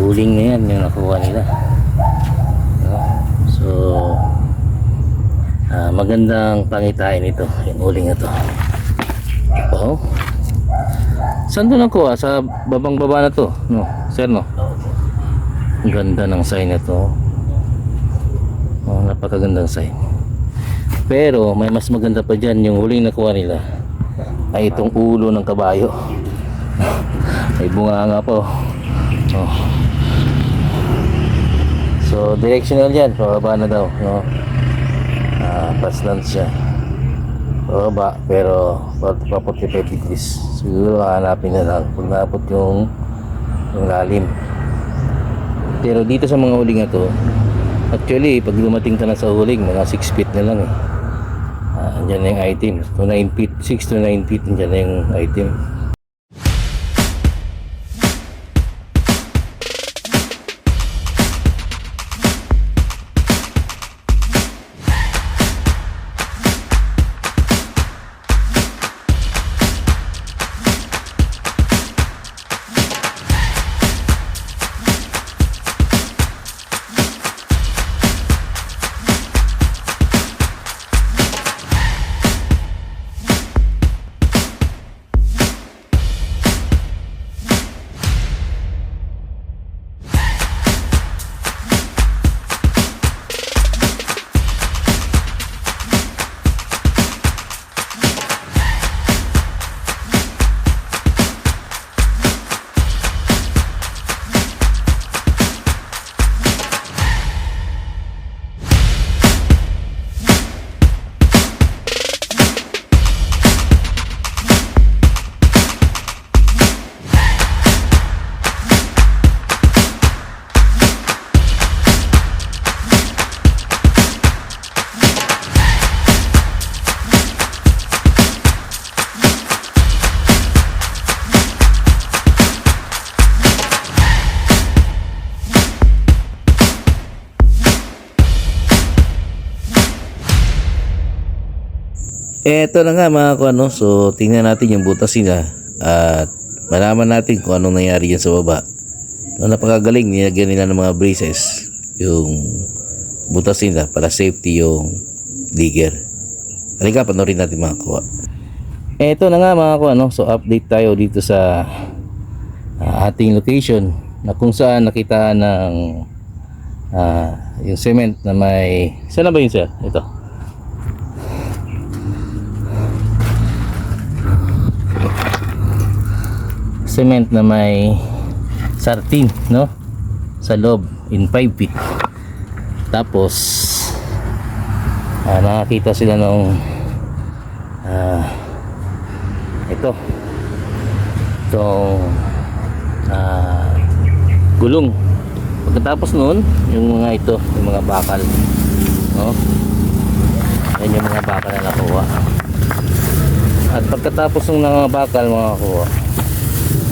Uling na yan yung nakuha nila, no? So magandang pangitain ito yung uling na to. Oh, saan doon nakuha? Sa babang baba na to, no sir, no? Ang ganda ng sign na to. Oh, napakagandang sign. Pero may mas maganda pa dyan. Yung huling nakuha nila ay itong ulo ng kabayo. May bunga nga po. Oh. So directional yan, pababa na daw, no? Pasland siya pababa, pero 45 degrees. Siguro hanapin na lang pag naabot yung lalim. Pero dito sa mga huling na to, actually pag dumating ka na sa huling, mga 6 feet na lang eh. Andyan na yung item, to 9 feet, 6 to 9 feet, andyan na yung item. Eto na nga mga kuano, so tingnan natin yung butas nila at malaman natin kung anong nangyari yan sa baba. No, napakagaling, nilagyan nila ng mga braces yung butas nila para safety yung digger. Halika, panoorin natin mga kuha. Eto na nga mga kuano, so update tayo dito sa ating location na kung saan nakita ng yung cement na may, saan na ba yun sir? Ito. Cement na may sartin, no, sa loob in 5 feet. Tapos nakakita sila nung itong gulong. Pagkatapos noon, yung mga ito, yung mga bakal, no, yan yung mga bakal na nakuha. At pagkatapos ng mga bakal mga nakuha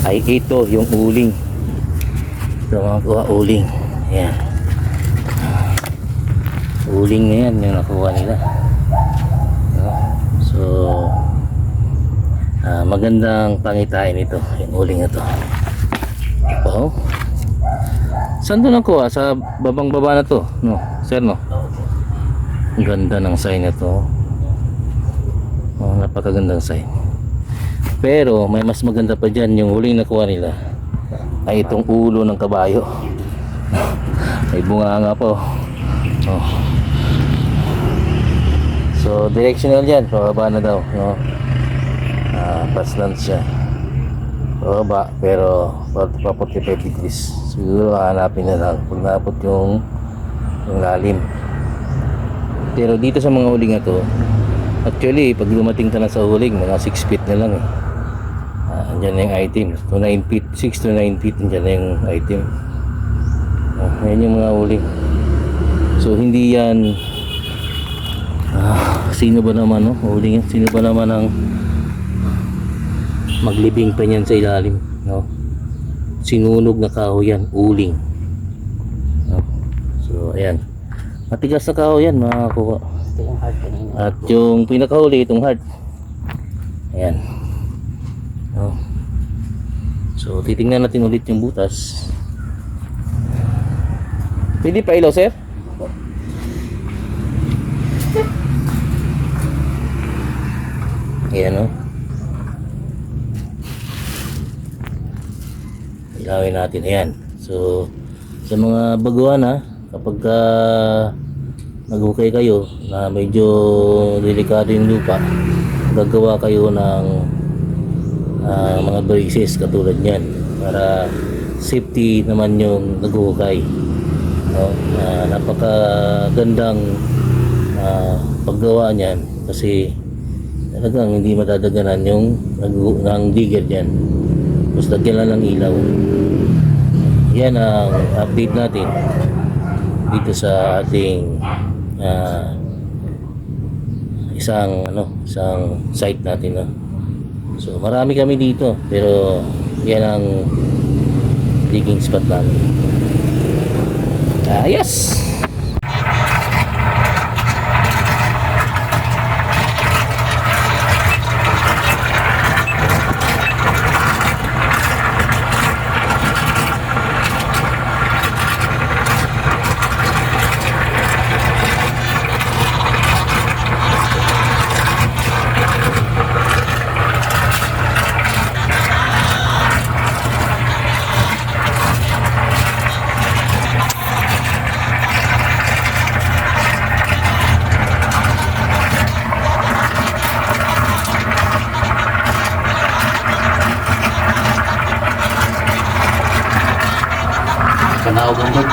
ay ito yung uling. Ito mga kuha, uling. Ayan, uling na yan yung nakuha nila, no? So magandang pangitain ito yung uling na to. Oh, saan doon nakuha? Sa babang baba na to, no sir, no? Ang ganda ng sign na to. Oh, napakagandang sign. Pero may mas maganda pa dyan. Yung huling nakuha nila ay itong ulo ng kabayo. May bunga nga po. Oh. So directional yan, pababa na daw, no? Pasland siya pababa, pero 45 degrees. Siguro hanapin na lang pag naabot yung lalim. Pero dito sa mga huling na to, actually pag dumating ka na sa huling, mga 6 feet na lang eh. Andyan na yung item, to 9 feet, 6 to 9 feet, andyan na yung item. Ayan yung mga huling. So hindi yan sino ba naman, no? Huling yan, sino ba naman ang maglibing pa niyan sa ilalim, no? Sinunog na kahoy yan, uling, no? So ayan, matigas na kahoy yan mga kuha. At yung pinakahuli, itong hard. Ayan, no? So titingnan natin ulit yung butas. Pwede pa ilaw, sir? Ayan, oh. Ilawin natin. Ayan. So, sa mga baguhan, ha, kapag naghukay kayo na medyo delikado yung lupa, gagawa kayo ng mga braces katulad nyan para safety naman yung naghukay, no? Napakagandang paggawa nyan kasi talagang hindi madadaganan yung ng digger dyan. Basta lagyan lang ng ilaw. Yan ang update natin dito sa ating isang site natin, no? So marami kami dito pero yan ang digging spot namin. Yes. Panawag ang bag.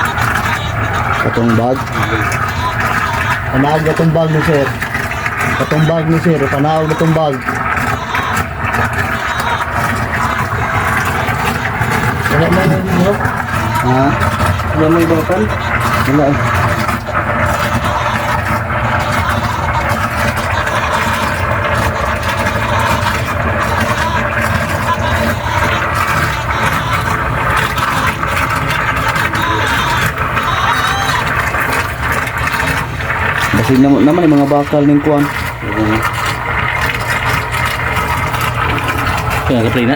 Katong bag. Panawag atong bag ni sir. Katong bag ni sir, panawag atong bag. Wala mo yung bro? Ha? Wala mo yung bakal? Wala. Kasi naman yung mga bakal ng kuwan. Kaya ka-play na.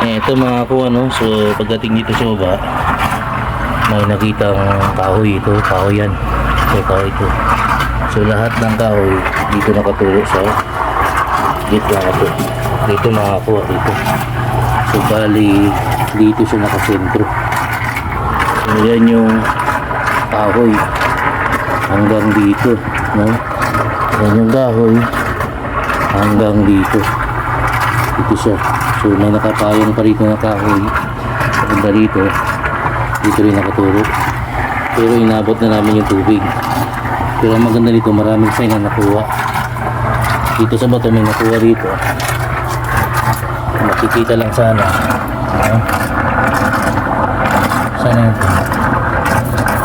Ito mga kuha, no? So pagdating dito sa baba, may nakitang kahoy. Ito, kahoy yan. Ito, kahoy ito. So lahat ng kahoy dito nakaturo sa dito na ito. Dito mga kuha dito. So bali dito siya nakasentro. So yan yung kahoy hanggang dito, no? Yan yung kahoy hanggang dito. Dito siya. So may nakapayong pa rito na kahoy hanggang dito. Dito rin nakaturo. Pero inabot na namin yung tubig. Pero ang maganda dito, maraming sign na nakuha. Dito sa bato may nakuha dito. Makikita lang sana. Sana yun.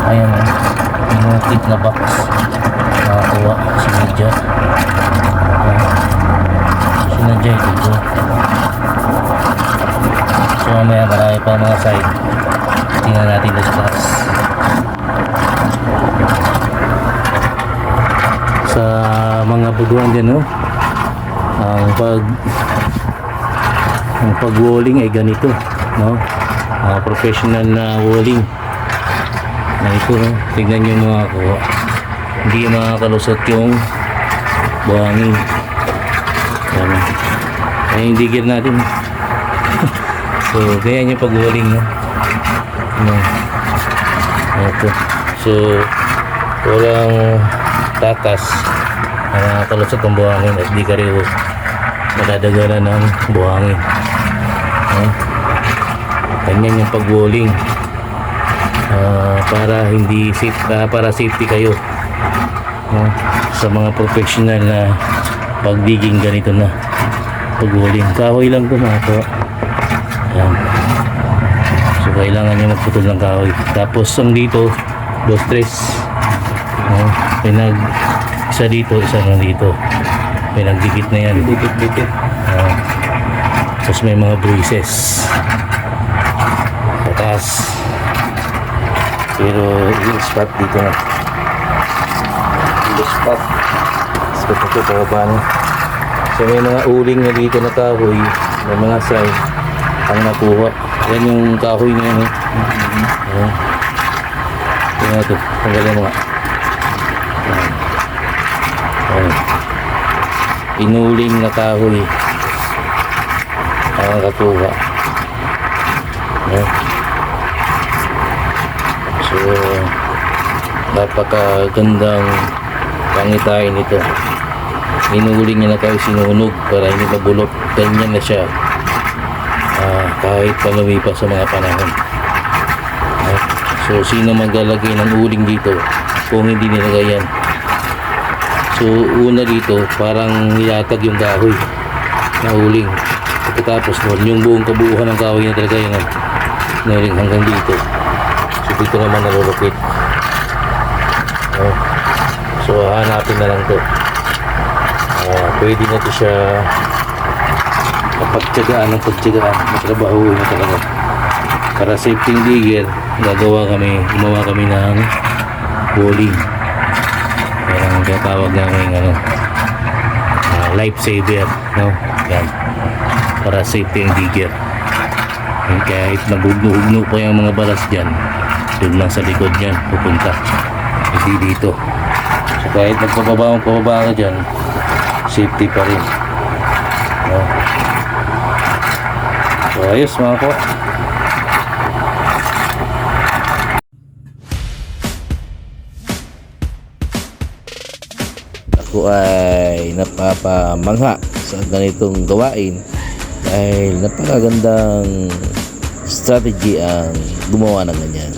Ayan, yung tip na box nakakuha si Medja. Sinadya dito. So mamaya marami pa mga side. Tingnan natin sa taas. Sa mga baguhan dyan, no? Ang pag-walling ay ganito, no? Professional na walling na ito, no? Tignan nyo mga kuha, hindi makakalusot yung buhangin. Ay yung digger natin. So ganyan yung pag-walling, no? Ito. So walang takas na nakakalusot ang buhangin at di ka rin madadagalan ng buhangin. Ganyan yung pag-walling para hindi safe, para safety kayo sa mga professional na pag-digging. Ganito na pag-walling. Kahoy lang ito mga to. Ayan. So kailangan nyo magputol ng kahoy. Tapos ang dito 2-3 pinag isa dito, isa lang dito, pinagdikit na yan, dikit. Tapos may mga braces patas. Pero yung spot dito na, yung spot ito pababa na. So may mga uling na dito na kahoy may mga sign ang nakuha. Yan yung kahoy na yan. Ayan. Tingnan natin. Tanggalin mo nga. Ayan. Ayan. Inuling na kahoy ang nakakuha. Ayan. So, napakagandang pangitain ito. Inuling niya na kayo sinunog para hindi mabulok. Ganyan na siya kahit palumipas sa mga panahon. So sino maglalagay ng uling dito kung hindi nilagay yan? So una dito parang nilatag yung kahoy na uling. Pagkatapos nun yung buong kabuuan ng kahoy na talaga yung uling hanggang dito. So dito naman nalulupit. So hanapin na lang to. Pwede na ito siya pagtyagaan ng pagtyagaan, matrabaho na talaga. Para safety digger, gumawa kami ng bowling. Parang tinatawag namin life saver, no? Yan. Para safety digger. And kahit nagugno-ugno pa yung mga balas dyan, doon lang sa likod yan pupunta. Hindi dito. So kahit pababa ka dyan, safety pa rin. No? So ayos mga ko. Ako ay napapamangha sa ganitong gawain dahil napakagandang strategy ang gumawa ng ganyan.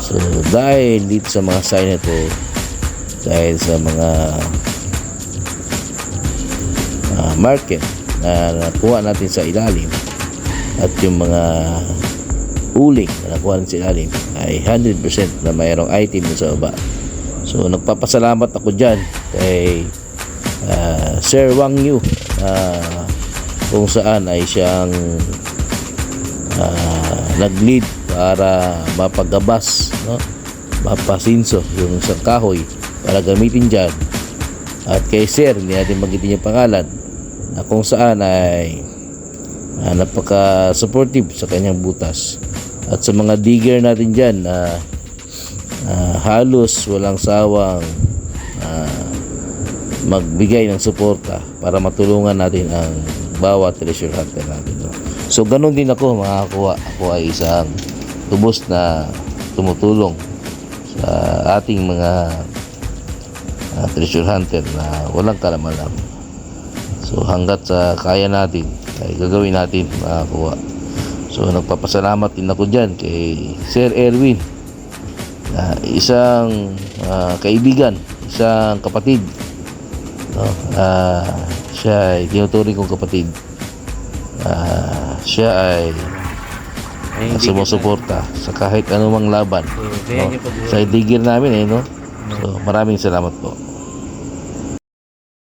So dahil dito sa mga sign na ito, dahil sa mga market na nakuha natin sa ilalim at yung mga uling na nakuha natin sa ilalim ay 100% na mayroong item sa baba. So nagpapasalamat ako dyan kay Sir Wang Yu kung saan ay siyang nag-lead para mapagabas, no? Mapasinso yung isang kahoy para gamitin dyan. At kay Sir, hindi natin magitin yung pangalan, na kung saan ay napaka-supportive sa kanyang butas. At sa mga digger natin dyan, halos walang sawang magbigay ng suporta para matulungan natin ang bawat treasure hunter natin. So ganun din ako mga kakuha. Ako ay isang tubos na tumutulong sa ating mga treasure hunter na walang kalaman-laman. So hanggat sa kaya natin ay gagawin natin mga kakuha. So nagpapasalamat din ako dyan kay Sir Erwin, isang kaibigan, isang kapatid, no? Siya ay tinuturing kong kapatid. Siya ay sumusuporta sa kahit anumang laban, no? Sa digger namin no? So maraming salamat po.